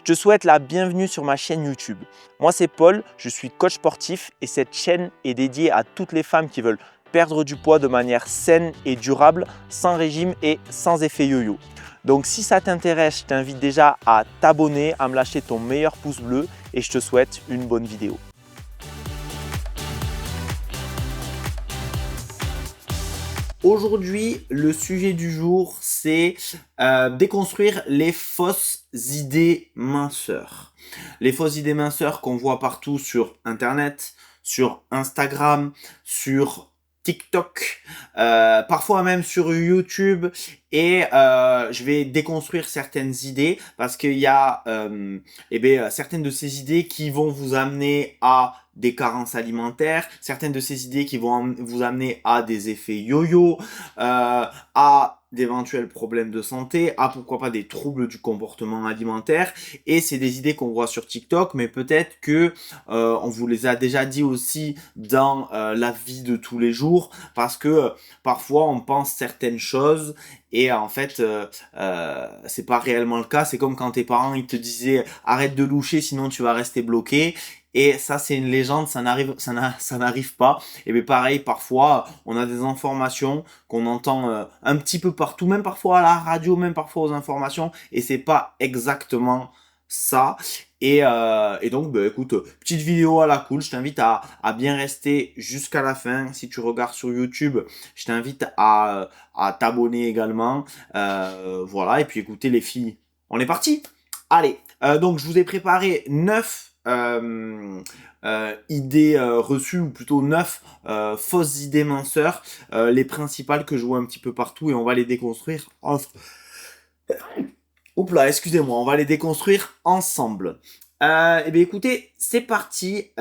Je te souhaite la bienvenue sur ma chaîne YouTube. Moi c'est Paul, je suis coach sportif et cette chaîne est dédiée à toutes les femmes qui veulent perdre du poids de manière saine et durable, sans régime et sans effet yo-yo. Donc si ça t'intéresse, je t'invite déjà à t'abonner, à me lâcher ton meilleur pouce bleu et je te souhaite une bonne vidéo. Aujourd'hui, le sujet du jour, c'est déconstruire les fausses idées minceurs. Les fausses idées minceurs qu'on voit partout sur Internet, sur Instagram, sur TikTok, parfois même sur YouTube. Et je vais déconstruire certaines idées parce qu'il y a certaines de ces idées qui vont vous amener à des carences alimentaires, certaines de ces idées qui vont vous amener à des effets yo-yo, à d'éventuels problèmes de santé, à pourquoi pas des troubles du comportement alimentaire. Et c'est des idées qu'on voit sur TikTok, mais peut-être que on vous les a déjà dit aussi dans la vie de tous les jours, parce que parfois on pense certaines choses et en fait c'est pas réellement le cas. C'est comme quand tes parents ils te disaient arrête de loucher sinon tu vas rester bloqué. Et ça, c'est une légende, ça n'arrive pas. Et bien pareil, parfois, on a des informations qu'on entend un petit peu partout, même parfois à la radio, même parfois aux informations, et c'est pas exactement ça. Et donc, écoute, petite vidéo à la cool, je t'invite à bien rester jusqu'à la fin. Si tu regardes sur YouTube, je t'invite à t'abonner également. Voilà, et puis écoutez les filles, on est parti. Allez, donc je vous ai préparé 9 idées reçues, ou plutôt 9 fausses idées minceurs, les principales que je vois un petit peu partout, et on va les déconstruire Oups là, excusez-moi, on va les déconstruire ensemble. Eh bien écoutez, c'est parti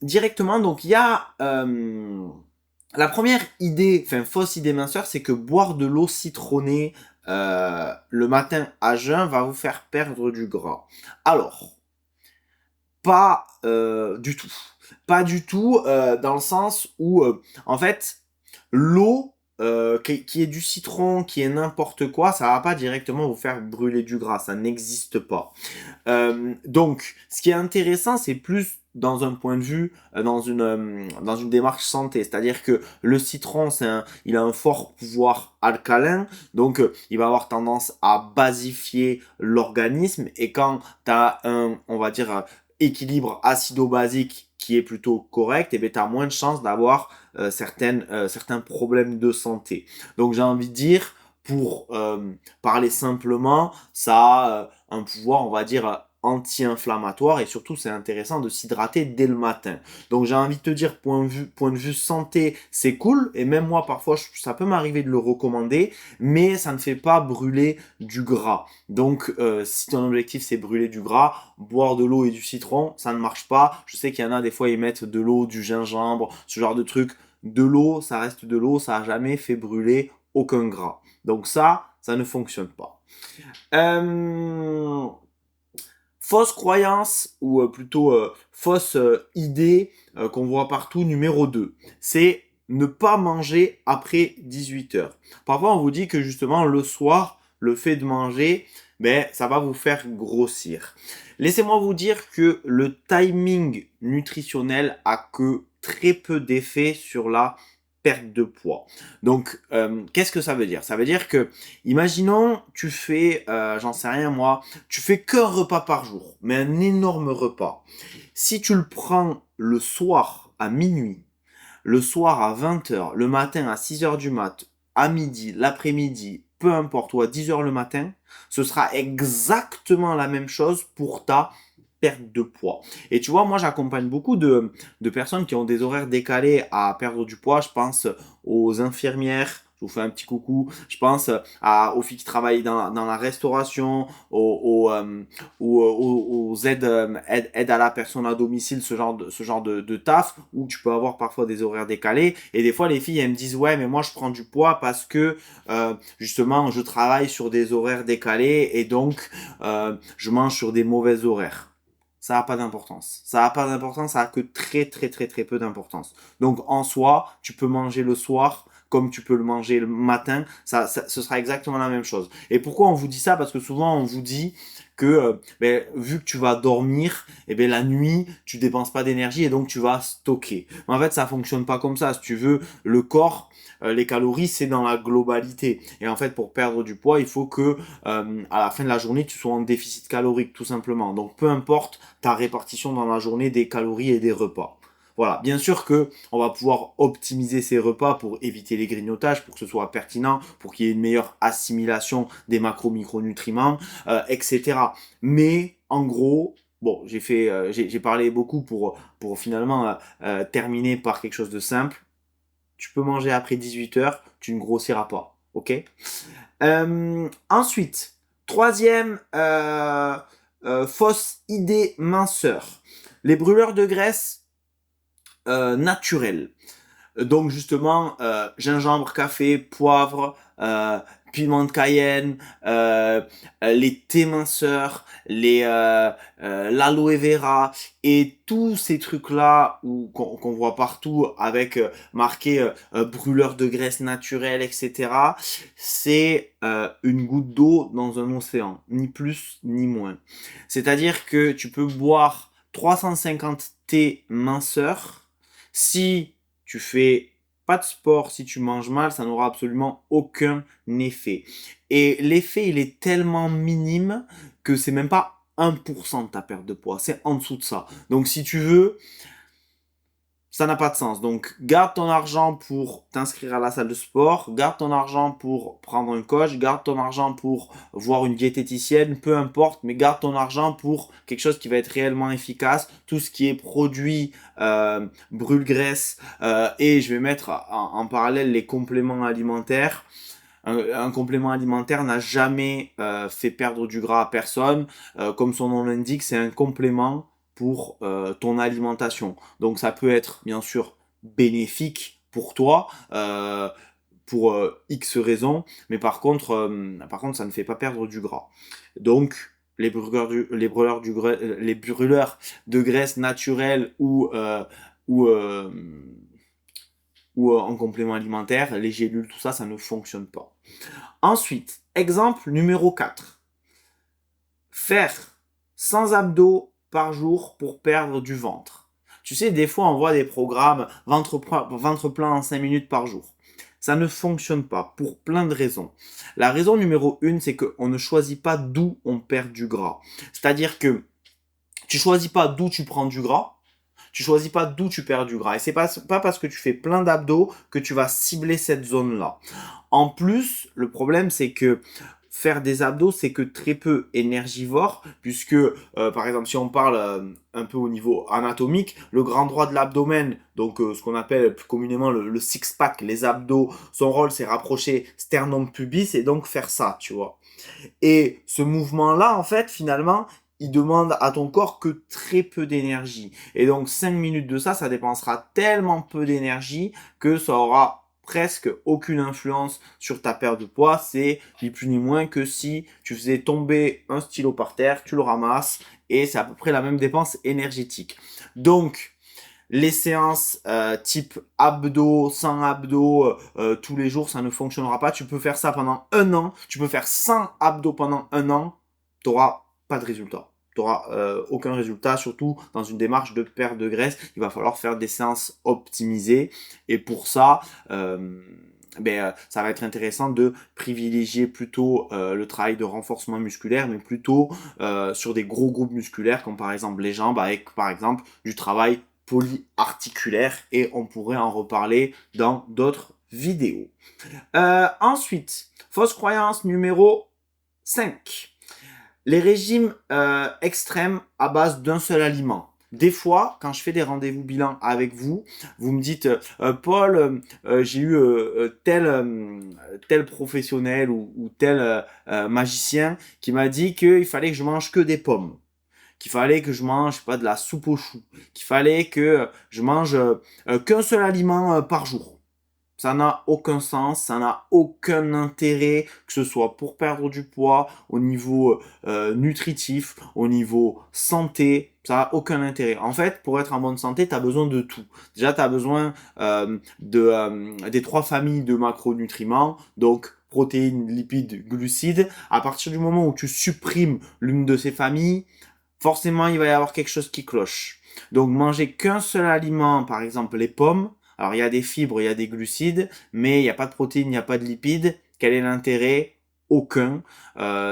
directement. Donc il y a la première idée, fausse idée minceur, c'est que boire de l'eau citronnée le matin à jeun va vous faire perdre du gras. Alors, pas du tout. Pas du tout, dans le sens où, en fait, l'eau, qui est du citron, qui est n'importe quoi, ça va pas directement vous faire brûler du gras, ça n'existe pas. Donc, ce qui est intéressant, c'est plus dans un point de vue, dans une démarche santé, c'est-à-dire que le citron, il a un fort pouvoir alcalin, donc il va avoir tendance à basifier l'organisme, et quand tu as on va dire, équilibre acido-basique qui est plutôt correct, et bien tu as moins de chances d'avoir certains problèmes de santé. Donc j'ai envie de dire, pour parler simplement, ça a un pouvoir, on va dire, anti-inflammatoire, et surtout c'est intéressant de s'hydrater dès le matin. Donc j'ai envie de te dire, point de vue santé, c'est cool, et même moi parfois ça peut m'arriver de le recommander, mais ça ne fait pas brûler du gras. Donc si ton objectif c'est brûler du gras, boire de l'eau et du citron, ça ne marche pas. Je sais qu'il y en a des fois ils mettent de l'eau, du gingembre, ce genre de trucs. De l'eau, ça reste de l'eau, ça n'a jamais fait brûler aucun gras. Donc ça ne fonctionne pas. Fausse croyance, ou plutôt fausse idée qu'on voit partout, numéro 2. C'est ne pas manger après 18 heures. Parfois on vous dit que justement le soir, le fait de manger, ça va vous faire grossir. Laissez-moi vous dire que le timing nutritionnel a que très peu d'effet sur la perte de poids. Donc, qu'est-ce que ça veut dire? Ça veut dire que, imaginons, tu fais, j'en sais rien moi, tu fais qu'un repas par jour, mais un énorme repas. Si tu le prends le soir à minuit, le soir à 20 heures, le matin à 6 heures du mat, à midi, l'après-midi, peu importe, ou à 10 heures le matin, ce sera exactement la même chose pour ta perte de poids. Et tu vois, moi j'accompagne beaucoup de personnes qui ont des horaires décalés à perdre du poids. Je pense aux infirmières, je vous fais un petit coucou. Je pense aux filles qui travaillent dans la restauration, aux aides à la personne à domicile, ce genre de taf, où tu peux avoir parfois des horaires décalés. Et des fois, les filles, elles me disent, ouais, mais moi, je prends du poids parce que, justement, je travaille sur des horaires décalés, et donc, je mange sur des mauvais horaires. Ça n'a pas d'importance. Ça n'a pas d'importance, ça a que très très très très peu d'importance. Donc en soi, tu peux manger le soir comme tu peux le manger le matin, ce sera exactement la même chose. Et pourquoi on vous dit ça? Parce que souvent on vous dit que vu que tu vas dormir, la nuit, tu dépenses pas d'énergie et donc tu vas stocker. Mais en fait, ça fonctionne pas comme ça. Si tu veux, le corps, les calories, c'est dans la globalité. Et en fait, pour perdre du poids, il faut que à la fin de la journée, tu sois en déficit calorique, tout simplement. Donc, peu importe ta répartition dans la journée des calories et des repas. Voilà, bien sûr que on va pouvoir optimiser ces repas pour éviter les grignotages, pour que ce soit pertinent, pour qu'il y ait une meilleure assimilation des macro-micronutriments, etc. Mais en gros, bon, j'ai parlé beaucoup pour finalement terminer par quelque chose de simple. Tu peux manger après 18 heures, tu ne grossiras pas, ok? Ensuite, troisième fausse idée minceur. Les brûleurs de graisse naturels. Donc justement, gingembre, café, poivre, piment de Cayenne, les thés minceurs, l'aloe vera et tous ces trucs-là qu'on voit partout avec marqué brûleur de graisse naturelle, etc. C'est une goutte d'eau dans un océan, ni plus ni moins. C'est-à-dire que tu peux boire 350 thés minceurs si tu fais pas de sport, si tu manges mal, ça n'aura absolument aucun effet. Et l'effet, il est tellement minime que c'est même pas 1% de ta perte de poids, c'est en dessous de ça. Donc si tu veux, ça n'a pas de sens. Donc, garde ton argent pour t'inscrire à la salle de sport, garde ton argent pour prendre un coach, garde ton argent pour voir une diététicienne, peu importe, mais garde ton argent pour quelque chose qui va être réellement efficace. Tout ce qui est produit brûle-graisse et je vais mettre en parallèle les compléments alimentaires. Un complément alimentaire n'a jamais fait perdre du gras à personne. Comme son nom l'indique, c'est un complément pour ton alimentation. Donc ça peut être bien sûr bénéfique pour toi, pour X raisons, mais par contre, ça ne fait pas perdre du gras. Donc les brûleurs de graisse naturelle ou en complément alimentaire, les gélules, tout ça, ça ne fonctionne pas. Ensuite, exemple numéro 4. Faire 100 abdos par jour pour perdre du ventre. Tu sais, des fois, on voit des programmes ventre plein en 5 minutes par jour. Ça ne fonctionne pas pour plein de raisons. La raison numéro 1, c'est qu'on ne choisit pas d'où on perd du gras. C'est-à-dire que tu choisis pas d'où tu prends du gras, tu choisis pas d'où tu perds du gras. Et c'est pas parce que tu fais plein d'abdos que tu vas cibler cette zone-là. En plus, le problème, c'est que faire des abdos, c'est que très peu énergivore, puisque, par exemple, si on parle un peu au niveau anatomique, le grand droit de l'abdomen, donc ce qu'on appelle plus communément le six-pack, les abdos, son rôle, c'est rapprocher sternum pubis et donc faire ça, tu vois. Et ce mouvement-là, en fait, finalement, il demande à ton corps que très peu d'énergie. Et donc 5 minutes de ça, ça dépensera tellement peu d'énergie que ça aura presque aucune influence sur ta perte de poids. C'est ni plus ni moins que si tu faisais tomber un stylo par terre, tu le ramasses et c'est à peu près la même dépense énergétique. Donc, les séances type abdos, 100 abdos tous les jours, ça ne fonctionnera pas. Tu peux faire ça pendant un an. Tu peux faire 100 abdos pendant un an. Tu n'auras pas de résultat. Tu n'auras aucun résultat, surtout dans une démarche de perte de graisse. Il va falloir faire des séances optimisées. Et pour ça, ça va être intéressant de privilégier plutôt le travail de renforcement musculaire, mais plutôt sur des gros groupes musculaires, comme par exemple les jambes, avec par exemple du travail polyarticulaire, et on pourrait en reparler dans d'autres vidéos. Ensuite, fausse croyance numéro 5. Les régimes extrêmes à base d'un seul aliment. Des fois, quand je fais des rendez-vous bilan avec vous, vous me dites Paul, j'ai eu tel professionnel ou tel magicien qui m'a dit qu'il fallait que je mange que des pommes, qu'il fallait que je mange pas de la soupe aux choux, qu'il fallait que je mange qu'un seul aliment par jour. Ça n'a aucun sens, ça n'a aucun intérêt, que ce soit pour perdre du poids, au niveau nutritif, au niveau santé, ça n'a aucun intérêt. En fait, pour être en bonne santé, tu as besoin de tout. Déjà, tu as besoin des 3 familles de macronutriments, donc protéines, lipides, glucides. À partir du moment où tu supprimes l'une de ces familles, forcément, il va y avoir quelque chose qui cloche. Donc, manger qu'un seul aliment, par exemple les pommes. Alors, il y a des fibres, il y a des glucides, mais il n'y a pas de protéines, il n'y a pas de lipides. Quel est l'intérêt? Aucun,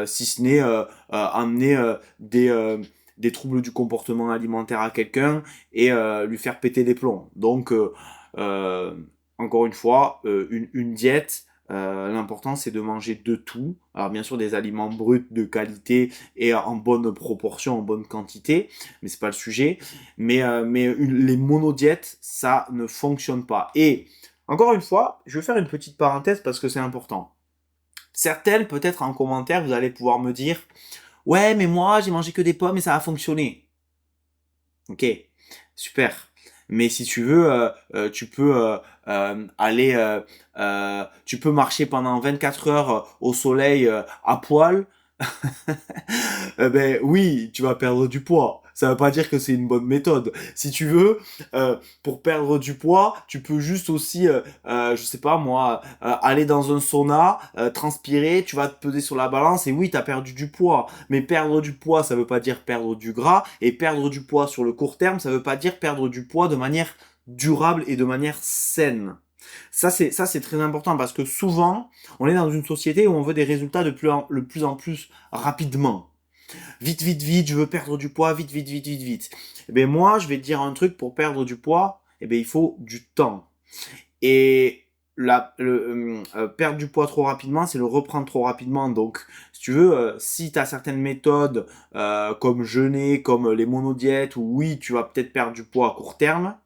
si ce n'est amener des troubles du comportement alimentaire à quelqu'un et lui faire péter les plombs. Donc, euh, encore une fois, une diète, l'important c'est de manger de tout. Alors bien sûr des aliments bruts de qualité et en bonne proportion, en bonne quantité, mais c'est pas le sujet. Les monodiètes, ça ne fonctionne pas. Et encore une fois, je vais faire une petite parenthèse parce que c'est important. Certaines, peut-être en commentaire, vous allez pouvoir me dire, ouais, mais moi j'ai mangé que des pommes et ça a fonctionné. Ok, super. Mais si tu veux, tu peux aller, tu peux marcher pendant 24 heures au soleil à poil. Ben oui, tu vas perdre du poids. Ça veut pas dire que c'est une bonne méthode. Si tu veux, pour perdre du poids, tu peux juste aussi, je sais pas moi, aller dans un sauna, transpirer, tu vas te peser sur la balance et oui, t'as perdu du poids. Mais perdre du poids, ça veut pas dire perdre du gras. Et perdre du poids sur le court terme, ça veut pas dire perdre du poids de manière durable et de manière saine. Ça c'est très important parce que souvent, on est dans une société où on veut des résultats de plus en plus rapidement. Vite, vite, vite, je veux perdre du poids, vite, vite, vite, vite, vite. Eh bien, moi, je vais te dire un truc, pour perdre du poids, eh bien, il faut du temps. Et perdre du poids trop rapidement, c'est le reprendre trop rapidement. Donc, si tu veux, si tu as certaines méthodes comme jeûner, comme les monodiètes, où oui, tu vas peut-être perdre du poids à court terme,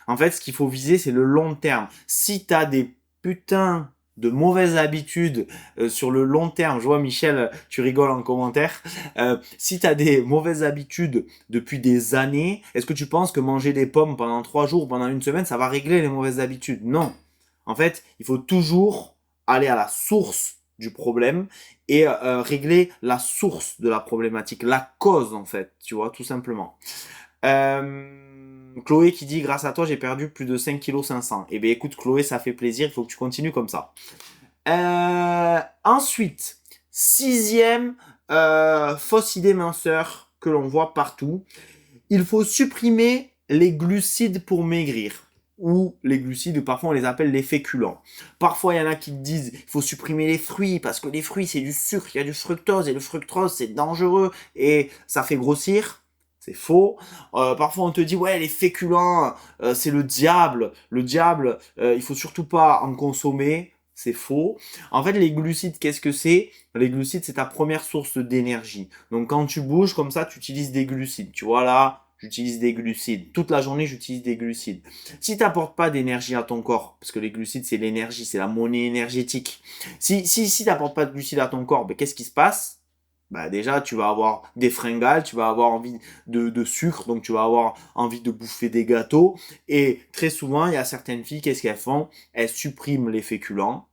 en fait, ce qu'il faut viser, c'est le long terme. Si tu as des putains de mauvaises habitudes sur le long terme, je vois Michel, tu rigoles en commentaire, si tu as des mauvaises habitudes depuis des années, est-ce que tu penses que manger des pommes pendant 3 jours, pendant une semaine, ça va régler les mauvaises habitudes? Non. En fait, il faut toujours aller à la source du problème et régler la source de la problématique, la cause en fait, tu vois, tout simplement. Chloé qui dit grâce à toi j'ai perdu plus de 5,5 kg. Eh bien écoute Chloé, ça fait plaisir, il faut que tu continues comme ça. Ensuite, sixième fausse idée minceur que l'on voit partout. Il faut supprimer les glucides pour maigrir. Ou les glucides, parfois on les appelle les féculents. Parfois il y en a qui disent il faut supprimer les fruits parce que les fruits c'est du sucre, il y a du fructose et le fructose c'est dangereux et ça fait grossir. C'est faux. Parfois on te dit ouais les féculents c'est le diable. Le diable il faut surtout pas en consommer. C'est faux. En fait les glucides qu'est-ce que c'est? Les glucides c'est ta première source d'énergie. Donc quand tu bouges comme ça tu utilises des glucides. Tu vois là j'utilise des glucides. Toute la journée j'utilise des glucides. Si tu n'apportes pas d'énergie à ton corps, parce que les glucides c'est l'énergie, c'est la monnaie énergétique. Si tu n'apportes pas de glucides à ton corps, ben, qu'est-ce qui se passe? Bah déjà tu vas avoir des fringales, tu vas avoir envie de sucre, donc tu vas avoir envie de bouffer des gâteaux. Et très souvent, il y a certaines filles, qu'est-ce qu'elles font? Elles suppriment les féculents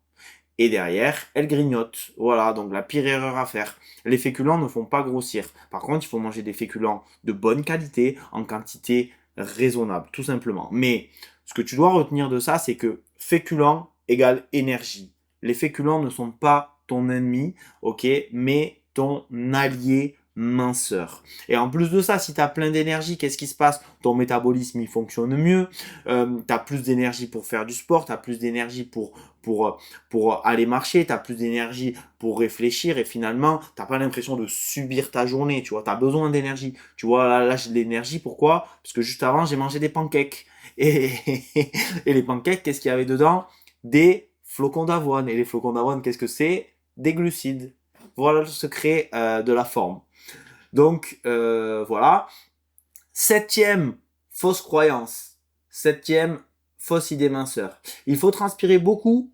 et derrière, elles grignotent. Voilà, donc la pire erreur à faire. Les féculents ne font pas grossir. Par contre, il faut manger des féculents de bonne qualité, en quantité raisonnable, tout simplement. Mais ce que tu dois retenir de ça, c'est que féculents égale énergie. Les féculents ne sont pas ton ennemi, ok, mais ton allié minceur. Et en plus de ça, si tu as plein d'énergie, qu'est-ce qui se passe? Ton métabolisme, il fonctionne mieux, tu as plus d'énergie pour faire du sport, tu as plus d'énergie pour aller marcher, tu as plus d'énergie pour réfléchir et finalement, tu n'as pas l'impression de subir ta journée, tu vois, tu as besoin d'énergie. Tu vois, là j'ai de l'énergie, pourquoi? Parce que juste avant, j'ai mangé des pancakes. Et, et les pancakes, qu'est-ce qu'il y avait dedans? Des flocons d'avoine. Et les flocons d'avoine, qu'est-ce que c'est? Des glucides. Voilà le secret de la forme. Donc, voilà. Septième fausse croyance. Septième fausse idée minceur. Il faut transpirer beaucoup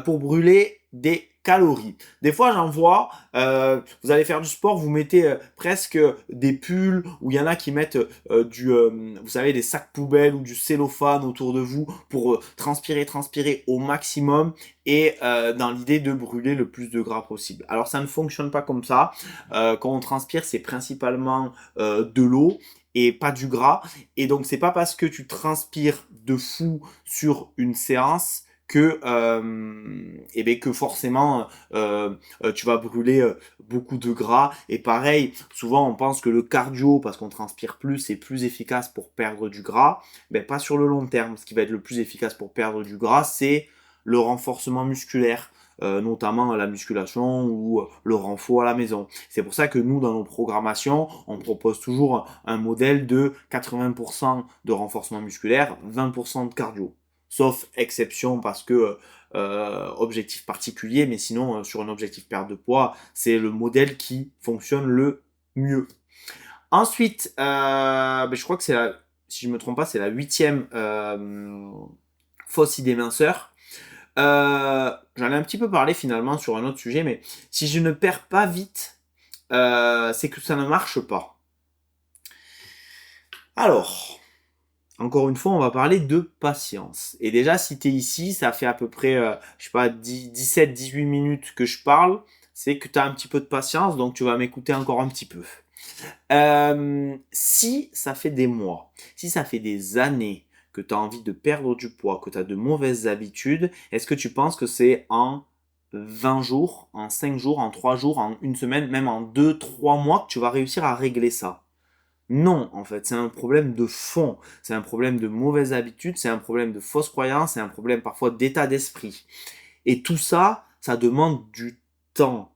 pour brûler des calories. Des fois, j'en vois, vous allez faire du sport, vous mettez presque des pulls, ou il y en a qui mettent vous savez, des sacs poubelles ou du cellophane autour de vous pour transpirer au maximum et dans l'idée de brûler le plus de gras possible. Alors, ça ne fonctionne pas comme ça. Quand on transpire, c'est principalement de l'eau et pas du gras. Et donc, c'est pas parce que tu transpires de fou sur une séance que forcément tu vas brûler beaucoup de gras. Et pareil, souvent on pense que le cardio, parce qu'on transpire plus, c'est plus efficace pour perdre du gras. Ben pas sur le long terme. Ce qui va être le plus efficace pour perdre du gras, c'est le renforcement musculaire. Notamment la musculation ou le renfort à la maison. C'est pour ça que nous, dans nos programmations, on propose toujours un modèle de 80% de renforcement musculaire, 20% de cardio. Sauf exception parce que objectif particulier, mais sinon sur un objectif perte de poids, c'est le modèle qui fonctionne le mieux. Ensuite, je crois que si je me trompe pas, c'est la 8e fausse idée minceur. J'en ai un petit peu parlé finalement sur un autre sujet, mais si je ne perds pas vite, c'est que ça ne marche pas. Alors, encore une fois, on va parler de patience. Et déjà, si tu es ici, ça fait à peu près, 17-18 minutes que je parle, c'est que tu as un petit peu de patience, donc tu vas m'écouter encore un petit peu. Si ça fait des mois, si ça fait des années que tu as envie de perdre du poids, que tu as de mauvaises habitudes, est-ce que tu penses que c'est en 20 jours, en 5 jours, en 3 jours, en une semaine, même en 2-3 mois que tu vas réussir à régler ça? Non, en fait, c'est un problème de fond, c'est un problème de mauvaises habitudes, c'est un problème de fausses croyances, c'est un problème parfois d'état d'esprit. Et tout ça, ça demande du temps.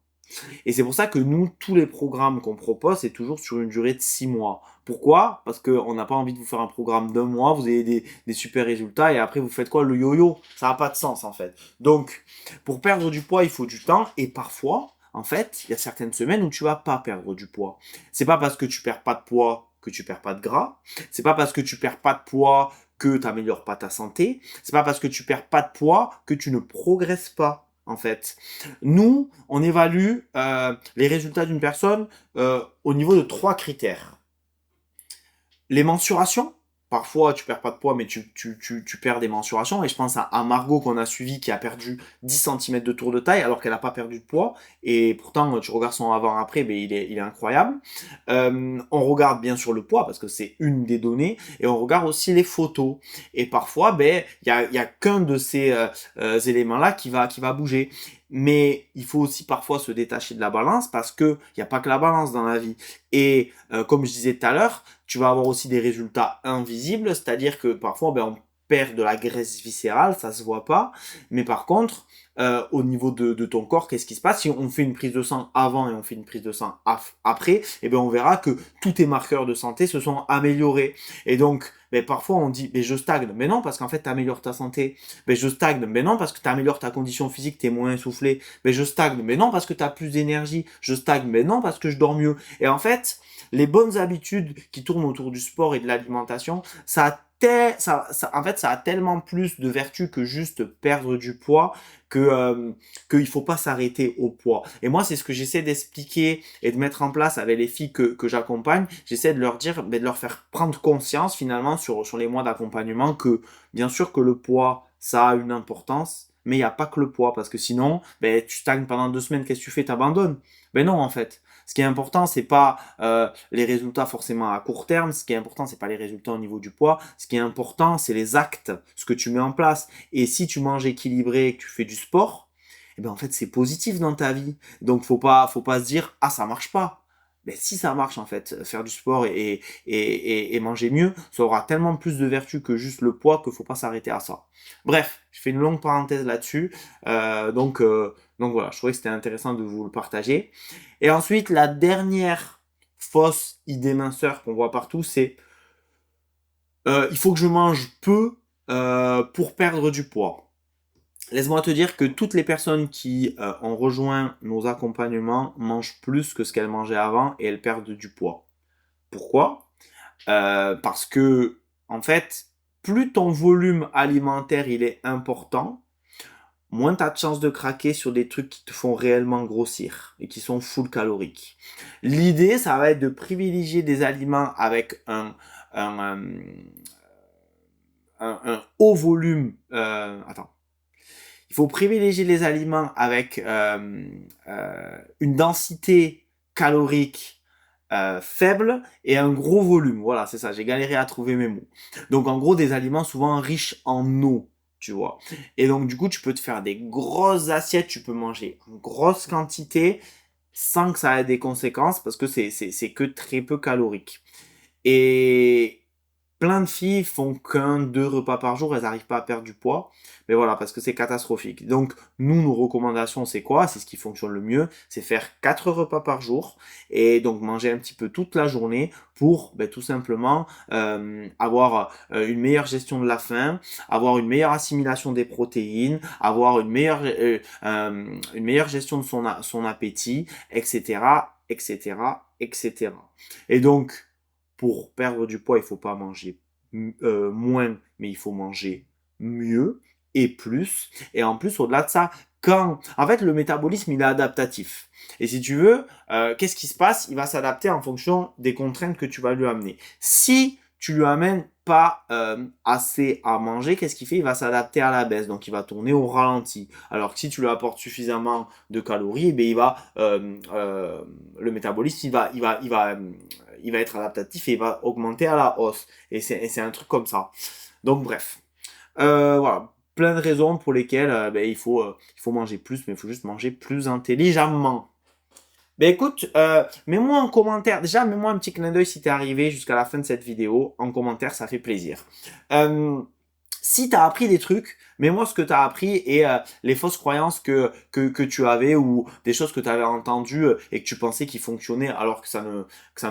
Et c'est pour ça que nous, tous les programmes qu'on propose, c'est toujours sur une durée de 6 mois. Pourquoi? Parce qu'on n'a pas envie de vous faire un programme d'un mois, vous avez des super résultats et après vous faites quoi? Le yo-yo? Ça n'a pas de sens en fait. Donc, pour perdre du poids, il faut du temps et parfois, en fait, il y a certaines semaines où tu vas pas perdre du poids. C'est pas parce que tu perds pas de poids que tu perds pas de gras. C'est pas parce que tu perds pas de poids que tu n'améliores pas ta santé. C'est pas parce que tu perds pas de poids que tu ne progresses pas. En fait, nous, on évalue les résultats d'une personne au niveau de 3 critères. Les mensurations. Parfois, tu perds pas de poids, mais tu perds des mensurations. Et je pense à Margot qu'on a suivi qui a perdu 10 cm de tour de taille alors qu'elle n'a pas perdu de poids. Et pourtant, tu regardes son avant-après, ben, il est incroyable. On regarde bien sûr le poids parce que c'est une des données. Et on regarde aussi les photos. Et parfois, ben, y a qu'un de ces éléments-là qui va bouger. Mais il faut aussi parfois se détacher de la balance parce que il n'y a pas que la balance dans la vie. Et comme je disais tout à l'heure, tu vas avoir aussi des résultats invisibles, c'est-à-dire que parfois on perd de la graisse viscérale, ça se voit pas, mais par contre, au niveau de ton corps, qu'est-ce qui se passe? Si on fait une prise de sang avant et on fait une prise de sang après, eh bien on verra que tous tes marqueurs de santé se sont améliorés. Et donc, parfois on dit, je stagne. Mais non, parce qu'en fait, tu améliores ta santé. Je stagne. Mais non, parce que tu améliores ta condition physique, tu es moins essoufflé. Je stagne. Mais non, parce que tu as plus d'énergie. Je stagne. Mais non, parce que je dors mieux. Et en fait, les bonnes habitudes qui tournent autour du sport et de l'alimentation, en fait, ça a tellement plus de vertus que juste perdre du poids qu'il faut pas s'arrêter au poids. Et moi, c'est ce que j'essaie d'expliquer et de mettre en place avec les filles que j'accompagne. J'essaie de leur dire, de leur faire prendre conscience finalement sur les mois d'accompagnement que bien sûr que le poids, ça a une importance, mais il n'y a pas que le poids parce que sinon, tu stagnes pendant 2 semaines, qu'est-ce que tu fais? T'abandonnes. Non, en fait. Ce qui est important, c'est pas les résultats forcément à court terme. Ce qui est important, c'est pas les résultats au niveau du poids. Ce qui est important, c'est les actes, ce que tu mets en place. Et si tu manges équilibré, que tu fais du sport, en fait, c'est positif dans ta vie. Donc, faut pas se dire, ah, ça marche pas. Si ça marche en fait, faire du sport et manger mieux, ça aura tellement plus de vertus que juste le poids qu'il faut pas s'arrêter à ça. Bref, je fais une longue parenthèse là-dessus. Donc voilà, je trouvais que c'était intéressant de vous le partager. Et ensuite, la dernière fausse idée minceur qu'on voit partout, c'est il faut que je mange peu pour perdre du poids. Laisse-moi te dire que toutes les personnes qui ont rejoint nos accompagnements mangent plus que ce qu'elles mangeaient avant et elles perdent du poids. Pourquoi? Parce que, en fait, plus ton volume alimentaire il est important, moins tu as de chances de craquer sur des trucs qui te font réellement grossir et qui sont full caloriques. L'idée, ça va être de privilégier des aliments avec un haut volume. Il faut privilégier les aliments avec une densité calorique faible et un gros volume. Voilà, c'est ça. J'ai galéré à trouver mes mots. Donc en gros, des aliments souvent riches en eau. tu vois. Et donc, du coup, tu peux te faire des grosses assiettes, tu peux manger en grosse quantité sans que ça ait des conséquences parce que c'est que très peu calorique. Et plein de filles font qu'un, deux repas par jour, elles n'arrivent pas à perdre du poids. Mais voilà, parce que c'est catastrophique. Donc, nous, nos recommandations, c'est quoi? C'est ce qui fonctionne le mieux, c'est faire 4 repas par jour et donc manger un petit peu toute la journée pour tout simplement avoir une meilleure gestion de la faim, avoir une meilleure assimilation des protéines, avoir une meilleure gestion de son appétit, etc., etc., etc. Et donc, pour perdre du poids, il faut pas manger moins, mais il faut manger mieux et plus. Et en plus, au-delà de ça, en fait, le métabolisme, il est adaptatif. Et si tu veux, qu'est-ce qui se passe? Il va s'adapter en fonction des contraintes que tu vas lui amener. Si tu lui amènes pas assez à manger, qu'est-ce qu'il fait? Il va s'adapter à la baisse, donc il va tourner au ralenti. Alors que si tu lui apportes suffisamment de calories, il va le métabolisme, il va être adaptatif et il va augmenter à la hausse. Et c'est un truc comme ça. Donc bref, voilà, plein de raisons pour lesquelles il faut manger plus, mais il faut juste manger plus intelligemment. Ben écoute, mets-moi en commentaire, déjà mets-moi un petit clin d'œil si t'es arrivé jusqu'à la fin de cette vidéo, en commentaire, ça fait plaisir. Si t'as appris des trucs, mets-moi ce que t'as appris et les fausses croyances que tu avais ou des choses que tu avais entendues et que tu pensais qu'ils fonctionnaient alors que ça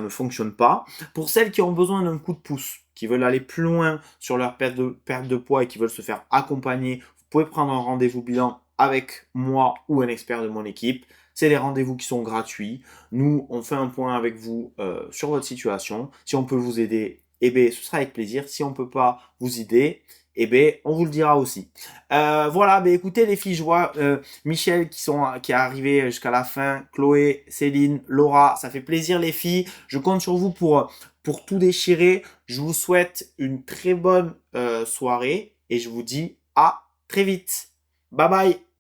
ne fonctionne pas. Pour celles qui ont besoin d'un coup de pouce, qui veulent aller plus loin sur leur perte de poids et qui veulent se faire accompagner, vous pouvez prendre un rendez-vous bilan avec moi ou un expert de mon équipe. C'est des rendez-vous qui sont gratuits. Nous, on fait un point avec vous sur votre situation. Si on peut vous aider, eh bien, ce sera avec plaisir. Si on peut pas vous aider, eh bien, on vous le dira aussi. Voilà, ben écoutez les filles, je vois Michel qui est arrivé jusqu'à la fin, Chloé, Céline, Laura, ça fait plaisir les filles. Je compte sur vous pour tout déchirer. Je vous souhaite une très bonne soirée et je vous dis à très vite. Bye bye.